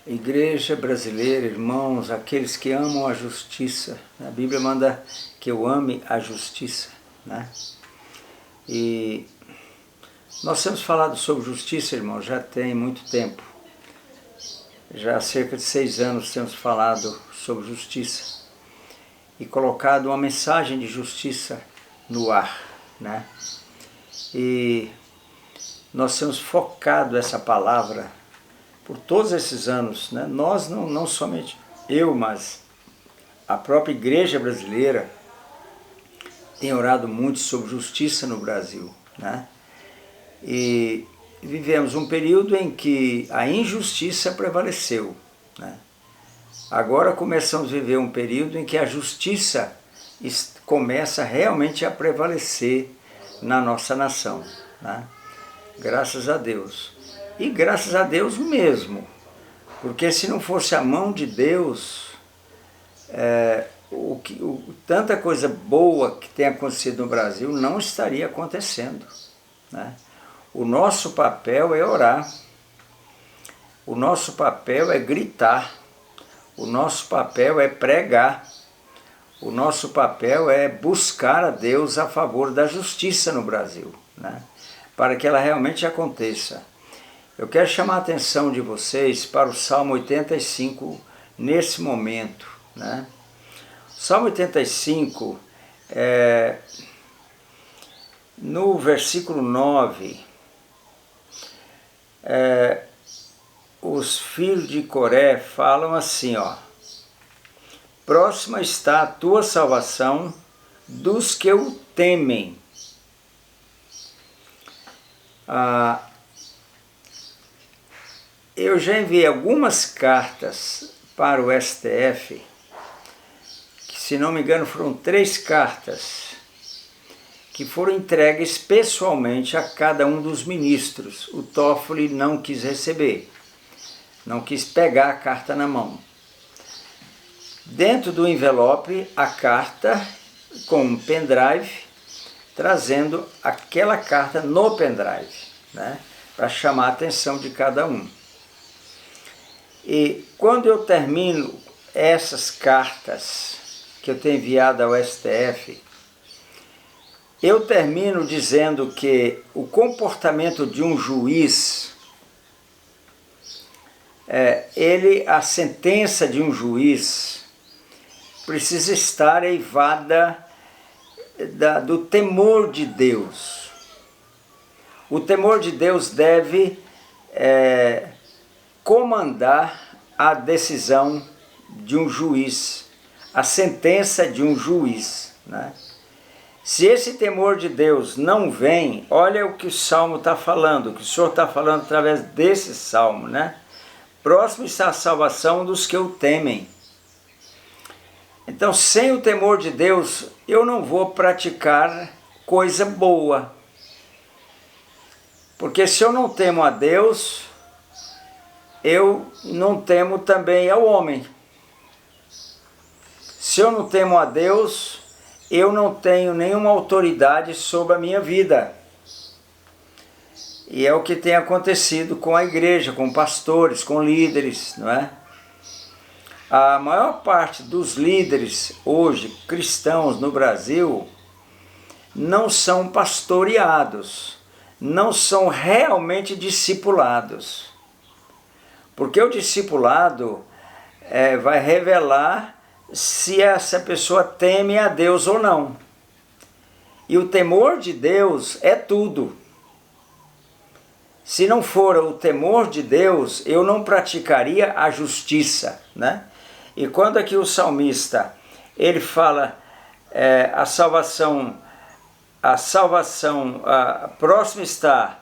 Igreja brasileira, irmãos, aqueles que amam a justiça. A Bíblia manda que eu ame a justiça, né? E nós temos falado sobre justiça, irmãos, já tem muito tempo. Já há cerca de 6 anos temos falado sobre justiça e colocado uma mensagem de justiça no ar, né? E nós temos focado essa palavra por todos esses anos, né? Nós, não somente eu, mas a própria igreja brasileira tem orado muito sobre justiça no Brasil, né? E vivemos um período em que a injustiça prevaleceu, né? Agora começamos a viver um período em que a justiça começa realmente a prevalecer na nossa nação, né? Graças a Deus. E graças a Deus mesmo, porque se não fosse a mão de Deus, tanta coisa boa que tem acontecido no Brasil não estaria acontecendo, né? O nosso papel é orar, o nosso papel é gritar, o nosso papel é pregar, o nosso papel é buscar a Deus a favor da justiça no Brasil, né? Para que ela realmente aconteça. Eu quero chamar a atenção de vocês para o Salmo 85 nesse momento, né? O Salmo 85, no versículo 9, os filhos de Coré falam assim, ó: próxima está a tua salvação dos que o temem. Eu já enviei algumas cartas para o STF, que se não me engano foram 3 cartas, que foram entregues pessoalmente a cada um dos ministros. O Toffoli não quis receber, não quis pegar a carta na mão. Dentro do envelope, a carta com um pendrive, trazendo aquela carta no pendrive, né, para chamar a atenção de cada um. E quando eu termino essas cartas que eu tenho enviado ao STF, eu termino dizendo que o comportamento de um juiz, a sentença de um juiz precisa estar eivada do temor de Deus. O temor de Deus deve comandar a decisão de um juiz, a sentença de um juiz, né? Se esse temor de Deus não vem, olha o que o Salmo está falando, o que o Senhor está falando através desse Salmo, né? Próximo está a salvação dos que o temem. Então, sem o temor de Deus, eu não vou praticar coisa boa. Porque se eu não temo a Deus, eu não temo também ao homem. Se eu não temo a Deus, eu não tenho nenhuma autoridade sobre a minha vida. E é o que tem acontecido com a igreja, com pastores, com líderes, não é? A maior parte dos líderes hoje, cristãos no Brasil, não são pastoreados, não são realmente discipulados. Porque o discipulado vai revelar se essa pessoa teme a Deus ou não. E o temor de Deus é tudo. Se não for o temor de Deus, eu não praticaria a justiça, né? E quando aqui o salmista, ele fala próximo está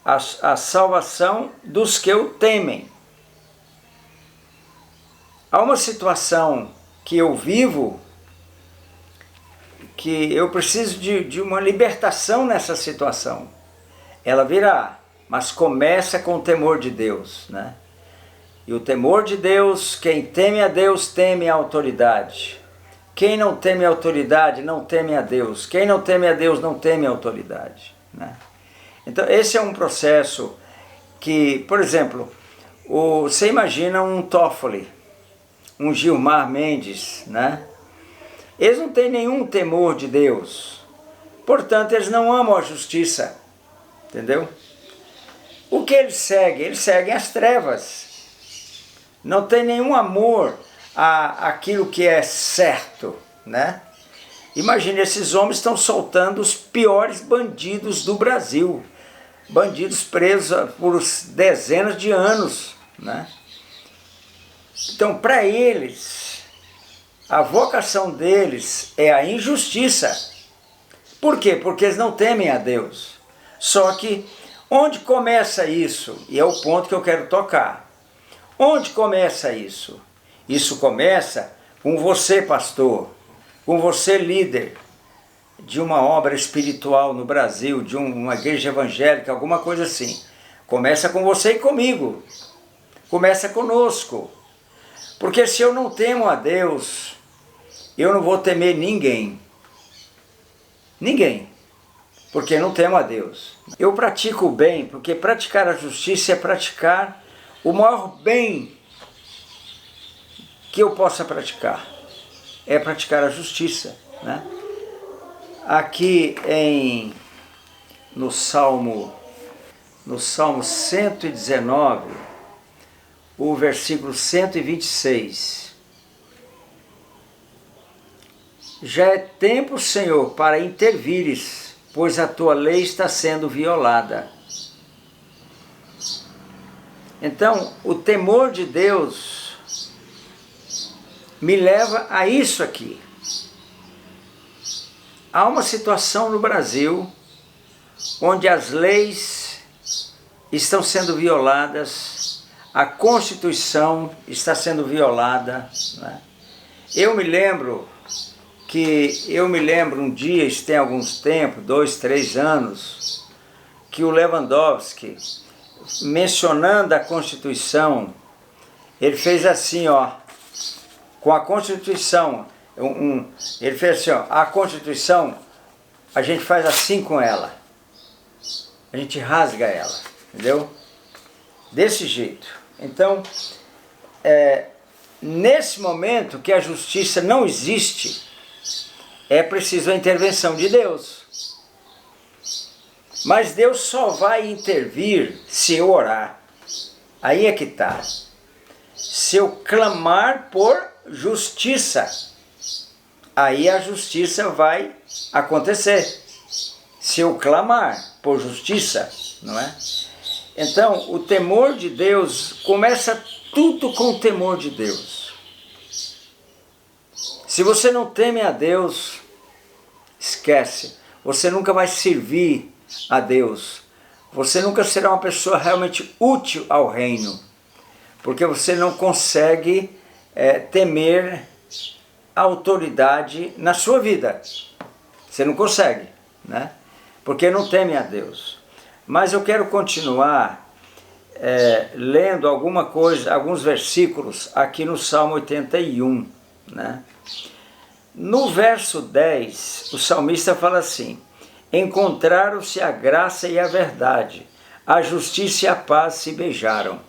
a salvação dos que o temem. Há uma situação que eu vivo, que eu preciso de uma libertação nessa situação. Ela virá, mas começa com o temor de Deus, né? E o temor de Deus, quem teme a Deus teme a autoridade. Quem não teme a autoridade não teme a Deus. Quem não teme a Deus não teme a autoridade, né? Então esse é um processo que, por exemplo, Você imagina um Toffoli, um Gilmar Mendes, né? Eles não têm nenhum temor de Deus. Portanto, eles não amam a justiça. Entendeu? O que eles seguem? Eles seguem as trevas. Não tem nenhum amor àquilo que é certo, né? Imagina, esses homens estão soltando os piores bandidos do Brasil. Bandidos presos por dezenas de anos, né? Então, para eles, a vocação deles é a injustiça. Por quê? Porque eles não temem a Deus. Só que, onde começa isso? E é o ponto que eu quero tocar. Onde começa isso? Isso começa com você, pastor, com você, líder de uma obra espiritual no Brasil, de uma igreja evangélica, alguma coisa assim. Começa com você e comigo. Começa conosco. Porque se eu não temo a Deus, eu não vou temer ninguém. Ninguém. Porque não temo a Deus. Eu pratico o bem, porque praticar a justiça é praticar o maior bem que eu possa praticar. É praticar a justiça, né? Aqui no Salmo 119, o versículo 126. Já é tempo, Senhor, para intervires, pois a tua lei está sendo violada. Então, o temor de Deus me leva a isso aqui. Há uma situação no Brasil onde as leis estão sendo violadas, a Constituição está sendo violada, né? Eu me lembro um dia, isso tem alguns tempos, 2, 3 anos, que o Lewandowski, mencionando a Constituição, ele fez assim, ó, com a Constituição, ele fez assim, ó, a Constituição, a gente faz assim com ela, a gente rasga ela, entendeu? Desse jeito. Então, nesse momento que a justiça não existe, é preciso a intervenção de Deus. Mas Deus só vai intervir se eu orar. Aí é que está. Se eu clamar por justiça, aí a justiça vai acontecer. Se eu clamar por justiça, não é? Então, o temor de Deus, começa tudo com o temor de Deus. Se você não teme a Deus, esquece. Você nunca vai servir a Deus. Você nunca será uma pessoa realmente útil ao reino. Porque você não consegue temer a autoridade na sua vida. Você não consegue, né? Porque não teme a Deus. Mas eu quero continuar lendo alguns versículos aqui no Salmo 81, né? No verso 10, o salmista fala assim: encontraram-se a graça e a verdade, a justiça e a paz se beijaram.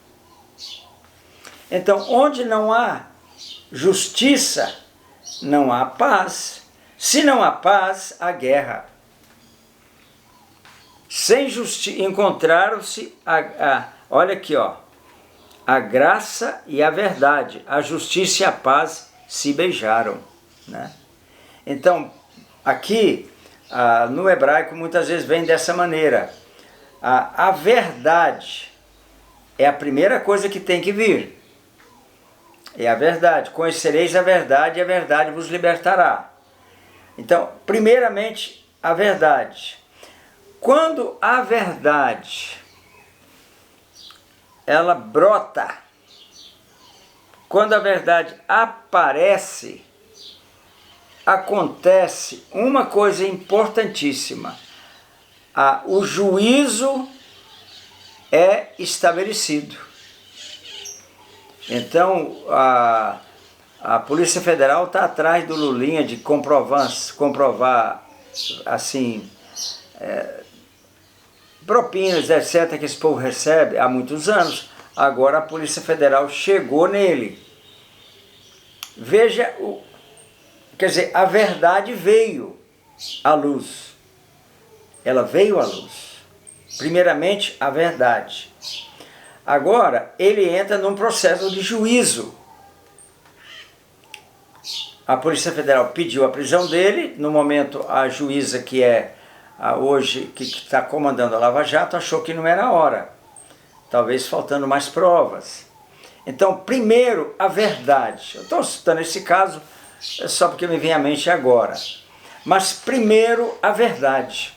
Então, onde não há justiça, não há paz. Se não há paz, há guerra. Sem justiça, encontraram-se, olha aqui, ó, a graça e a verdade, a justiça e a paz se beijaram, né? Então, aqui, no hebraico, muitas vezes vem dessa maneira. A verdade é a primeira coisa que tem que vir. É a verdade. Conhecereis a verdade e a verdade vos libertará. Então, primeiramente, a verdade. Quando a verdade, ela brota, quando a verdade aparece, acontece uma coisa importantíssima. O juízo é estabelecido. Então, a Polícia Federal está atrás do Lulinha de comprovar assim, propinas, etc., que esse povo recebe há muitos anos. agora a Polícia Federal chegou nele. Veja, quer dizer, a verdade veio à luz. Ela veio à luz. Primeiramente, a verdade. Agora, ele entra num processo de juízo. A Polícia Federal pediu a prisão dele. No momento, a juíza, que é hoje, que está comandando a Lava Jato, achou que não era a hora. Talvez faltando mais provas. Então, primeiro, a verdade. Eu estou citando esse caso só porque me vem à mente agora. Mas primeiro, a verdade.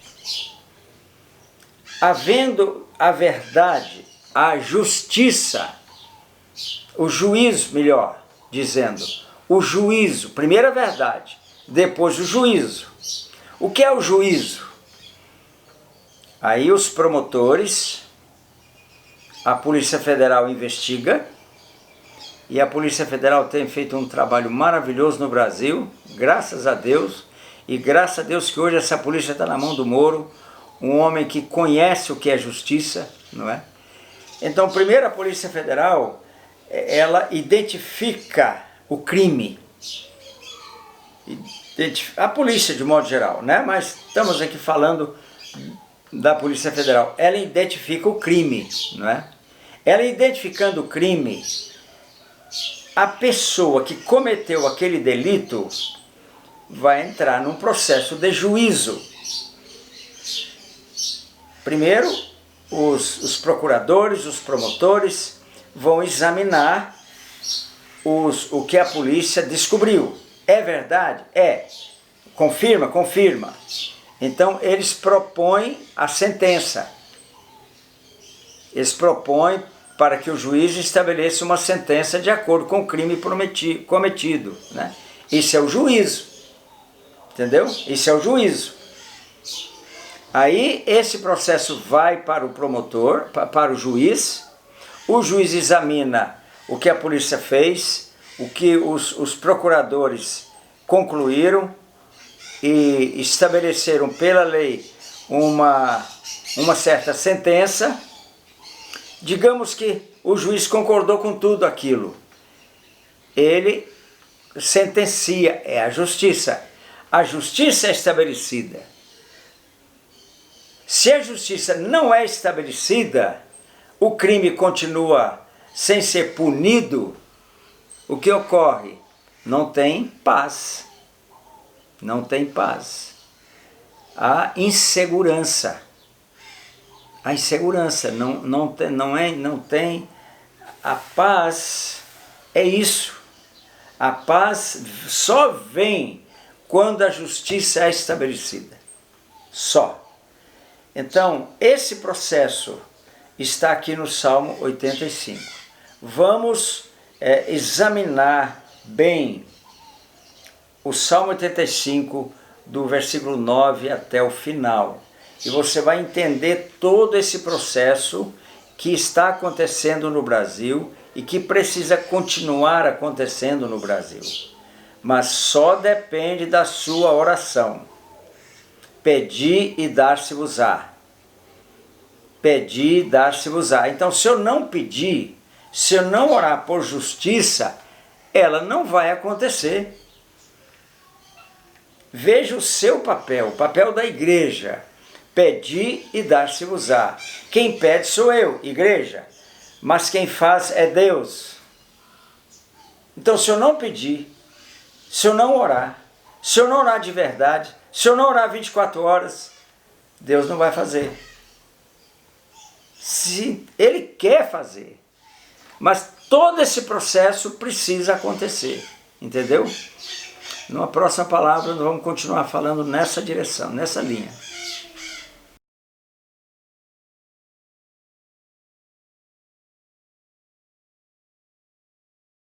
Havendo a verdade, a justiça, o juízo, melhor dizendo, o juízo, primeiro a verdade, depois o juízo. O que é o juízo? Aí os promotores, a Polícia Federal investiga, e a Polícia Federal tem feito um trabalho maravilhoso no Brasil, graças a Deus, e graças a Deus que hoje essa polícia está na mão do Moro, um homem que conhece o que é justiça, não é? Então, primeiro a Polícia Federal, ela identifica o crime, a polícia de modo geral, né? Mas estamos aqui falando da Polícia Federal, ela identifica o crime, não é? Ela identificando o crime, a pessoa que cometeu aquele delito vai entrar num processo de juízo. Primeiro, os procuradores, os promotores vão examinar o que a polícia descobriu. É verdade? É. Confirma? Confirma. Então, eles propõem a sentença. Eles propõem para que o juiz estabeleça uma sentença de acordo com o crime cometido, né? Isso é o juízo, entendeu? Isso é o juízo. Aí esse processo vai para o promotor, para o juiz examina o que a polícia fez, o que os procuradores concluíram e estabeleceram pela lei uma certa sentença. Digamos que o juiz concordou com tudo aquilo. Ele sentencia, é a justiça. A justiça é estabelecida. Se a justiça não é estabelecida, o crime continua sem ser punido, o que ocorre? Não tem paz. Não tem paz. Há insegurança. A insegurança, não tem a paz, é isso. A paz só vem quando a justiça é estabelecida. Só. Então, esse processo está aqui no Salmo 85. Vamos examinar bem o Salmo 85, do versículo 9 até o final. E você vai entender todo esse processo que está acontecendo no Brasil e que precisa continuar acontecendo no Brasil. Mas só depende da sua oração. Pedi e dar-se-vos-á. Pedi e dar-se-vos-á. Então, se eu não pedir, se eu não orar por justiça, ela não vai acontecer. Veja o seu papel, o papel da igreja. Pedi e dar-se-vos-á. Quem pede sou eu, igreja, mas quem faz é Deus. Então, se eu não pedir, se eu não orar de verdade, se eu não orar 24 horas, Deus não vai fazer. Se Ele quer fazer, mas todo esse processo precisa acontecer, entendeu? Numa próxima palavra, nós vamos continuar falando nessa direção, nessa linha.